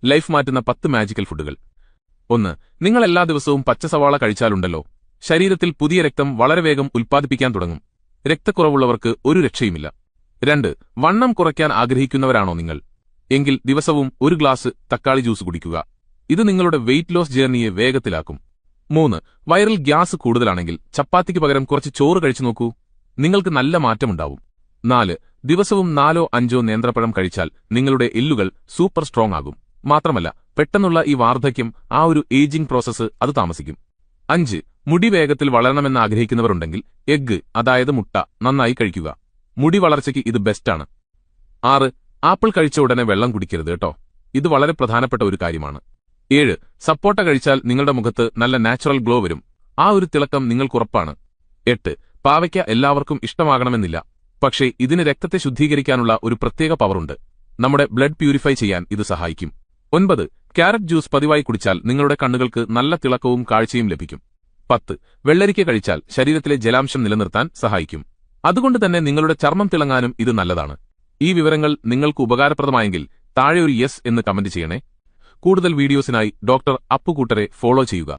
Life മാറ്റുന്ന 10 magical ഫുഡുകൾ. 1. നിങ്ങൾ എല്ലാ ദിവസവും പച്ചസവാള കഴിച്ചാലുണ്ടല്ലോ, ശരീരത്തിൽ പുതിയ രക്തം വളരെ വേഗം ഉൽപ്പാദിപ്പിക്കാൻ തുടങ്ങും. രക്തക്കുറവുള്ളവർക്ക് ഒരു രക്ഷയുമില്ല. 2. വണ്ണം കുറയ്ക്കാൻ ആഗ്രഹിക്കുന്നവരാണോ നിങ്ങൾ? എങ്കിൽ ദിവസവും ഒരു ഗ്ലാസ് തക്കാളി ജ്യൂസ് കുടിക്കുക. ഇത് നിങ്ങളുടെ വെയിറ്റ് ലോസ് ജേർണിയെ വേഗത്തിലാക്കും. 3. വയറിൽ ഗ്യാസ് കൂടുതലാണെങ്കിൽ ചപ്പാത്തിക്ക് പകരം കുറച്ച് ചോറ് കഴിച്ചു നോക്കൂ. നിങ്ങൾക്ക് നല്ല മാറ്റമുണ്ടാവും. 4. ദിവസവും 4-5 നേന്ത്രപ്പഴം കഴിച്ചാൽ നിങ്ങളുടെ എല്ലുകൾ സൂപ്പർ സ്ട്രോങ് ആകും. മാത്രമല്ല, പെട്ടെന്നുള്ള ഈ വാർദ്ധക്യം, ആ ഒരു ഏജിംഗ് പ്രോസസ്സ് അത് താമസിക്കും. 5. മുടി വേഗത്തിൽ വളരണമെന്ന് ആഗ്രഹിക്കുന്നവരുണ്ടെങ്കിൽ എഗ്ഗ്, അതായത് മുട്ട, നന്നായി കഴിക്കുക. മുടി വളർച്ചയ്ക്ക് ഇത് ബെസ്റ്റാണ്. 6. ആപ്പിൾ കഴിച്ച ഉടനെ വെള്ളം കുടിക്കരുത് കേട്ടോ. ഇത് വളരെ പ്രധാനപ്പെട്ട ഒരു കാര്യമാണ്. 7. സപ്പോട്ട കഴിച്ചാൽ നിങ്ങളുടെ മുഖത്ത് നല്ല നാച്ചുറൽ ഗ്ലോ വരും. ആ ഒരു തിളക്കം നിങ്ങൾക്കുറപ്പാണ്. 8. പാവയ്ക്ക എല്ലാവർക്കും ഇഷ്ടമാകണമെന്നില്ല, പക്ഷേ ഇതിന് രക്തത്തെ ശുദ്ധീകരിക്കാനുള്ള ഒരു പ്രത്യേക പവറുണ്ട്. നമ്മുടെ ബ്ലഡ് പ്യൂരിഫൈ ചെയ്യാൻ ഇത് സഹായിക്കും. 9. ക്യാരറ്റ് ജ്യൂസ് പതിവായി കുടിച്ചാൽ നിങ്ങളുടെ കണ്ണുകൾക്ക് നല്ല തിളക്കവും കാഴ്ചയും ലഭിക്കും. 10. വെള്ളരിക്ക കഴിച്ചാൽ ശരീരത്തിലെ ജലാംശം നിലനിർത്താൻ സഹായിക്കും. അതുകൊണ്ട് തന്നെ നിങ്ങളുടെ ചർമ്മം തിളങ്ങാനും ഇത് നല്ലതാണ്. ഈ വിവരങ്ങൾ നിങ്ങൾക്ക് ഉപകാരപ്രദമായെങ്കിൽ താഴെ ഒരു യെസ് എന്ന് കമന്റ് ചെയ്യണേ. കൂടുതൽ വീഡിയോസിനായി ഡോക്ടർ അപ്പുകൂട്ടരെ ഫോളോ ചെയ്യുക.